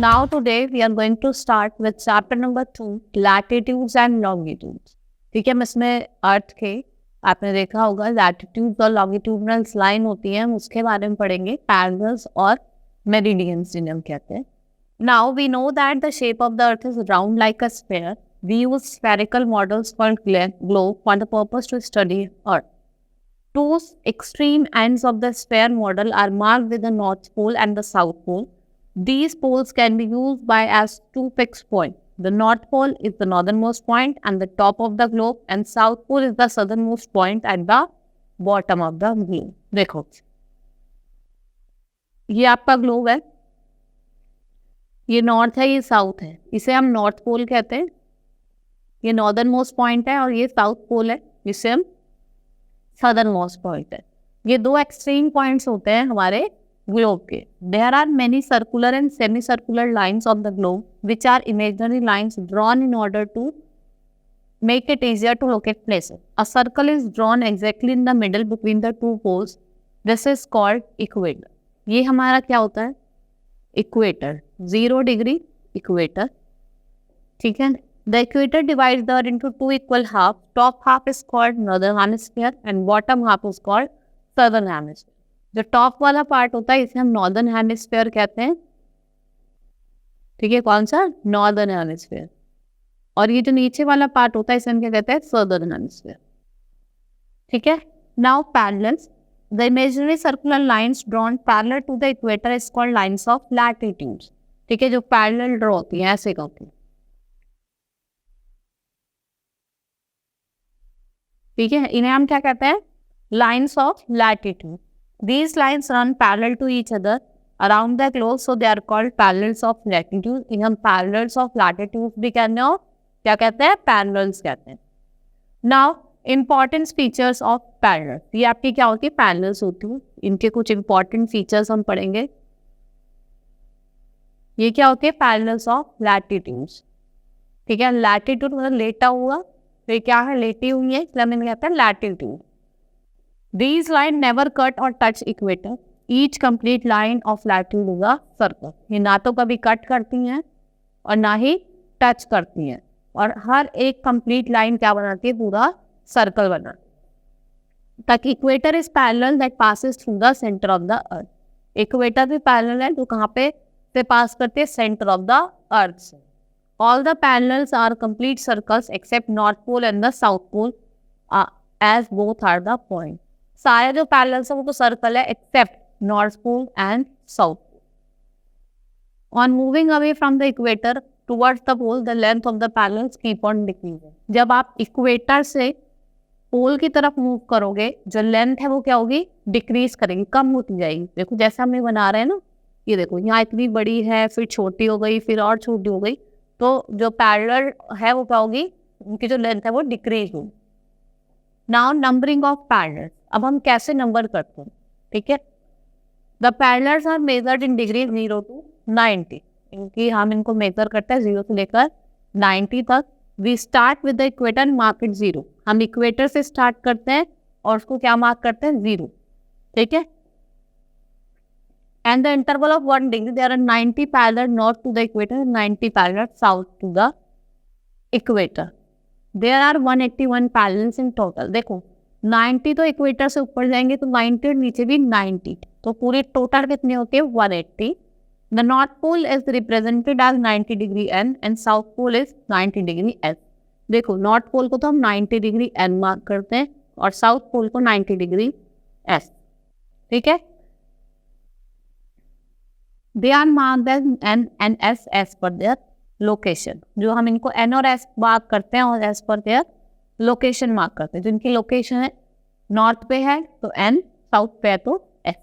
Now today we are going to start with chapter number 2, latitudes and longitudes. ठीक है, हम इसमें अर्थ के आपने देखा होगा लैटिट्यूड और लॉन्गिट्यूडनल लाइन होती है, हम उसके बारे में पढ़ेंगे, पैरेलल्स और मेरिडियंस जिन्हें हम कहते हैं. Now we know that the shape of the earth is round like a sphere. We use spherical models called globe for the purpose to study earth. Two extreme ends of the sphere model are marked with the north pole and the south pole. These poles can be used by as two fixed points. The north pole is the northernmost point and the top of the globe, and south pole is the southernmost point at the bottom of the globe. देखो, ये आपका globe है, ये north है, ये south है, इसे हम नॉर्थ पोल कहते हैं. ये नॉर्दर्न मोस्ट पॉइंट है और ये साउथ पोल है, जिसे हम सदर्न मोस्ट पॉइंट है. ये दो एक्सट्रीम पॉइंट्स होते हैं हमारे ग्लोब के. There are many circular and semi circular lines of the globe which are imaginary lines drawn in order to make it easier to locate places. A circle is drawn exactly in the middle between the two poles. This is called equator. ये हमारा क्या होता है? Equator. 0 degree equator. ठीक है. The equator divides the earth into two equal halves. Top half is called northern hemisphere and bottom half is called southern hemisphere. जो top वाला part होता है इसे हम नॉर्दर्न हेमिस्फीयर कहते हैं. ठीक है, कौन सा? Northern hemisphere. और ये जो नीचे वाला पार्ट होता है इसे हम क्या कहते हैं? Southern hemisphere. ठीक है. Now parallels. The imaginary circular lines drawn parallel to the equator is called lines of latitudes. ठीक है, जो पैरेलल ड्रॉ होती हैं ऐसे होती है. ठीक है, इन्हें हम क्या कहते हैं? Lines of latitude. These lines run parallel to each other around the globe, so they are called parallels of latitude. इन्हें हम parallels of latitude भी कहते हैं और क्या कहते हैं? Parallels कहते हैं. Now, important features of parallels. ये आपकी क्या होती है? Parallels होती है. इनके कुछ important features हम पढ़ेंगे. ये क्या होती है? Parallels of latitudes. ठीक है, latitude मतलब लेटा हुआ, तो ये क्या है? लेटी हुई है, इसलिए हम इन्हें कहते हैं latitude. These lines never cut or touch equator. Each complete line of latitude is a circle. ये ना तो कभी कट करती हैं और ना ही टच करती हैं, और हर एक कंप्लीट लाइन क्या बनाती है? पूरा सर्कल बनाती है. तक equator is parallel that passes through the centre of the earth. Equator भी पैरेलल है जो कहाँ पे से पास करते हैं? सेंटर ऑफ द अर्थ से. All the parallels are complete circles except north pole and the south pole as both are the point. सारे जो पैरेलल्स है वो तो सर्कल है except north pole and south pole. On moving away from the equator towards the pole the length of the parallels keep on decreasing. जब आप equator से पोल की तरफ मूव करोगे, जो लेंथ है वो क्या होगी? डिक्रीज करेगी, कम होती जाएगी. देखो जैसे हम ये बना रहे हैं ना, ये देखो यहाँ इतनी बड़ी है, फिर छोटी हो गई, फिर और छोटी हो गई, तो जो पैरेलल है वो क्या होगी? उनकी जो लेंथ है वो डिक्रीज होगी. Now numbering of parallels. अब हम कैसे नंबर करते हैं? ठीक है, the parallels are measured in degree 0 to 90. इनकी हम इनको मेजर करते हैं 0 से लेकर 90 तक. We start with the equator and mark it 0. हम इक्वेटर से स्टार्ट करते हैं और उसको क्या मार्क करते हैं? 0. ठीक है. And the interval of 1 degree there are 90 parallel north to the equator, 90 parallel south to the equator. There are 181 parallels in total. देखो 90 तो इक्वेटर से ऊपर जाएंगे तो 90 और नीचे भी 90, तो पूरी टोटल कितनी होती है? 180. The north pole is represented as 90 degree N and south pole is 90 degree S. देखो नॉर्थ पोल को तो हम 90 डिग्री एन मार्क करते हैं और साउथ पोल को 90 डिग्री एस. ठीक है, they are marked as N and S as per their location. जो हम इनको एन और एस मार्क करते हैं और एस पर देयर लोकेशन मार्क करते हैं. जिनकी लोकेशन है नॉर्थ पे है तो एन, साउथ पे है तो S.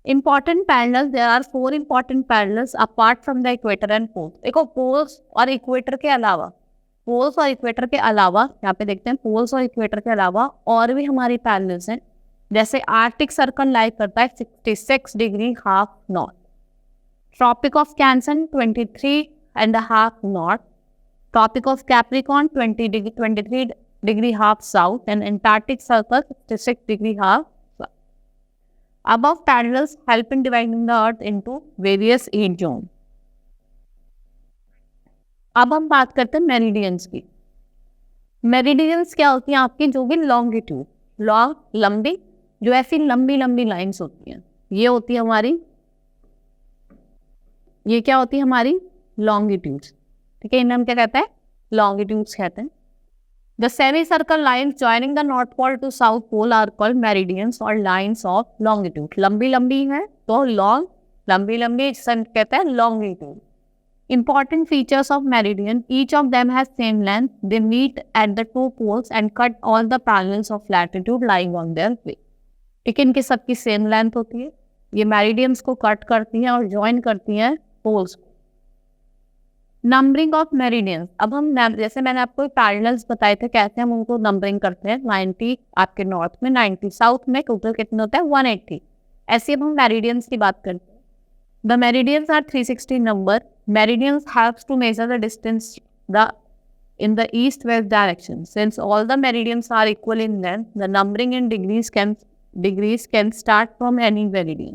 Important parallels. There are 4 important parallels apart from the equator and poles. देखो पोल्स और इक्वेटर के अलावा, पोल्स और इक्वेटर के अलावा यहाँ पे देखते हैं, पोल्स और इक्वेटर के अलावा और भी हमारी पैरेलल्स हैं. जैसे आर्टिक सर्कल लाई करता है 66 degree half north. Tropic of cancer 23.5 north. Tropic of Capricorn 23 degree half south and Antarctic Circle 66 degree half south. Above parallels help in dividing the earth into various age zones. अब हम बात करते हैं meridians की। Meridians क्या होती हैं आपकी, जो भी लॉन्गिट्यूड, लॉन्ग लंबी, जो ऐसी लंबी लंबी लाइंस होती हैं, ये होती है हमारी, ये क्या होती है हमारी लॉन्गिट्यूड्स। ठीक है, इन्हें हम क्या कहते हैं, लॉन्गिट्यूड्स कहते हैं। The semi circle lines joining the north pole to south pole are called meridians और लाइन्स ऑफ लॉन्गिट्यूड। लंबी लंबी है तो लॉन्ग, लंबी लंबी कहते हैं longitude. Important features of meridian: each of them has same length. They meet at the two poles and cut all the parallels of latitude lying on their way. ठीक है, इनकी सबकी सेम लेंथ होती है, ये मेरिडियंस को cut करती हैं और ज्वाइन करती हैं पोल्स को। नंबरिंग ऑफ मेरिडियंस, अब हम जैसे मैंने आपको पैरेलल्स बताए थे कैसे हम उनको नंबरिंग करते हैं, 90 आपके नॉर्थ में, 90 साउथ में, टोटल कितने होते हैं 180। ऐसे अब हम मेरिडियंस की बात करते हैं। The meridians are 360 number. Meridians helps to measure the distance in the east-west direction. Since all the meridians are equal in length, the numbering in degrees can start from any meridian.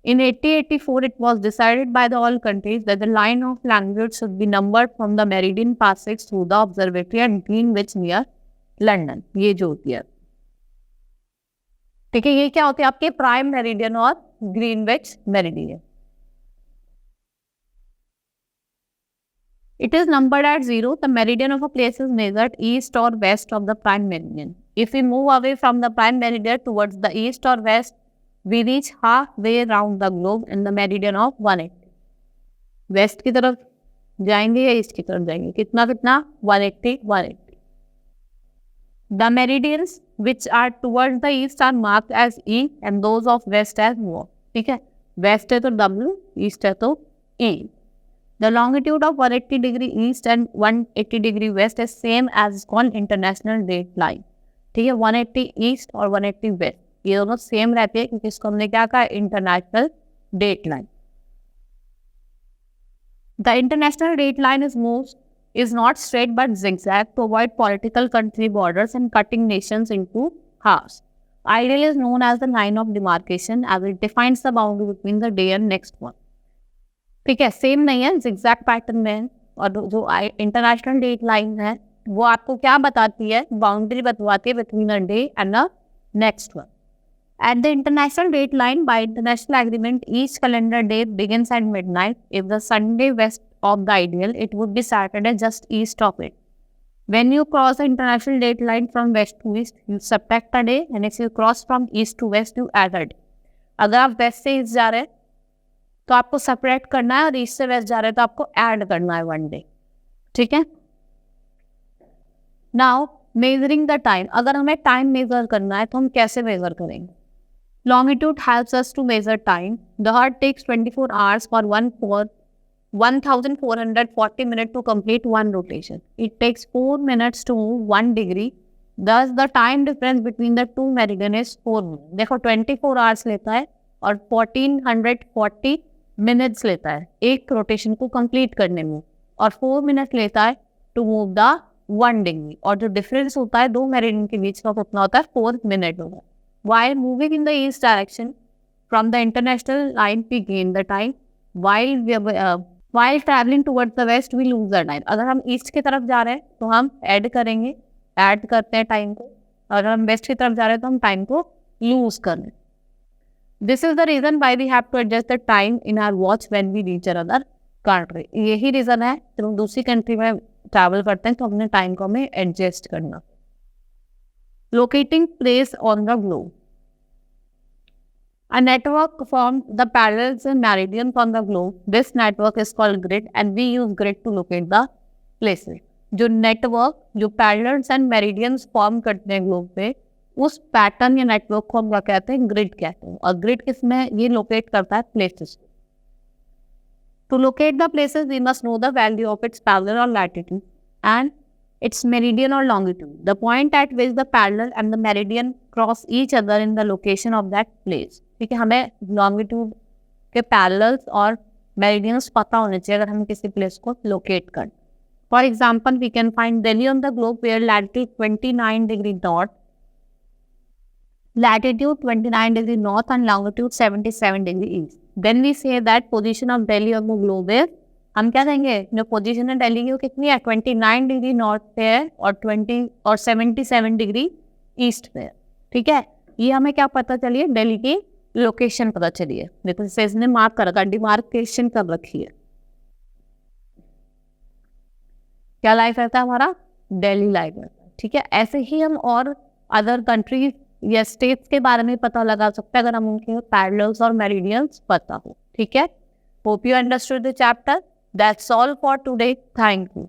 In 1884, it was decided by the all countries that the line of longitude should be numbered from the meridian passes through the observatory at Greenwich near London. ये जो होती है, ठीक है, ये क्या होते हैं आपके प्राइम मेरिडियन और Greenwich meridian. It is numbered at 0. The meridian of a place is measured east or west of the prime meridian. If we move away from the prime meridian towards the east or west, we reach halfway around the globe in the meridian of 180. West की तरफ जाएंगे या east की तरफ जाएंगे, कितना कितना 180। The meridians which are towards the east are marked as E and those of west as O. ठीक है, west है तो W, east है तो E. The longitude of 180 degree east and 180 degree west is same as called international date line. ठीक है, 180 east और 180 west ये दोनों सेम रहते हैं क्योंकि इसको हमने क्या कहा, international date line. The international date line is not straight but zigzag to avoid political country borders and cutting nations into halves. Ideal is known as the line of demarcation as it defines the boundary between the day and next one. ठीक है, same नहीं है, zigzag pattern में है। और जो international date line है वो आपको क्या बताती है, बाउंड्री बतवाती है between a day and a next one. At the international date line by international agreement each calendar day begins at midnight. If the Sunday west of the ideal it would be Saturday just east of it. When you cross the international date line from west to east you subtract a day and if you cross from east to west you add a day. अगर आप waste से east जा रहे हैं तो आपको separate करना है और ईस्ट से वेस्ट जा रहे हैं तो आपको ऐड करना है 1 डे। ठीक है, नाउ मेजरिंग द टाइम, अगर हमें टाइम मेजर करना है तो हम कैसे मेजर करेंगे। Longitude helps us to measure time. The earth takes 24 hours for 1440 minute to complete 1 rotation. It takes 4 minutes to move 1 degree. Thus the time difference between the two meridian is 4 minutes. देखो 24 hours लेता है और 1440 minutes लेता है एक rotation को complete करने में, और 4 मिनट लेता है टू मूव द 1 डिग्री। और जो डिफरेंस होता है दो मेरिडियन के बीच का कितना होता है, 4 मिनट होगा। While moving in the east direction from the international line we gain the time, while traveling towards the west we lose the time. अगर हम ईस्ट की तरफ जा रहे हैं तो हम ऐड करेंगे, ऐड करते हैं टाइम को, अगर हम वेस्ट की तरफ जा रहे हैं तो हम टाइम को लूज कर रहे हैं। This is the reason why we have to adjust the time in our watch when we reach another country. यही रीज़न है जब हम दूसरी कंट्री में ट्रैवल करते हैं तो अपने टाइम को हमें एडजस्ट करना। Locating place on the globe. A network forms the parallels and meridians on the globe. This network is called grid and we use grid to locate the places. जो network जो parallels and meridians form करते हैं globe पे, उस pattern या network को हम क्या कहते हैं, ग्रिड कहते हैं। और ग्रिड किसमें ये लोकेट करता है, places. To locate the places we must know the value of its parallel और latitude and its meridian or longitude, the point at which the parallel and the meridian cross each other in the location of that place. ठीक है, हमें longitude के parallels और meridians पता होने चाहिए अगर हम किसी place को locate करें। For example, we can find Delhi on the globe where latitude 29 degree north, latitude 29 degree north and longitude 77 degree east. Then we say that position of Delhi on the globe is हम क्या देंगे, जो position है दिल्ली की वो कितनी है, 29 degree north पे है और 77 डिग्री ईस्ट पे है। ठीक है, ये हमें क्या पता चली है, दिल्ली की लोकेशन पता चली है। देखो जैसे इसने मार्क कर रखा, डिमार्केशन कर रखी है। क्या लाइफ रहता है हमारा, दिल्ली लाइफ रहता है। ठीक है, ऐसे ही हम और अदर कंट्रीज या स्टेट्स के बारे में पता लगा सकते हैं अगर हम उनके पैरेलल्स और मेरिडियंस पता हो। ठीक है, hope you understood the chapter. That's all for today, thank you.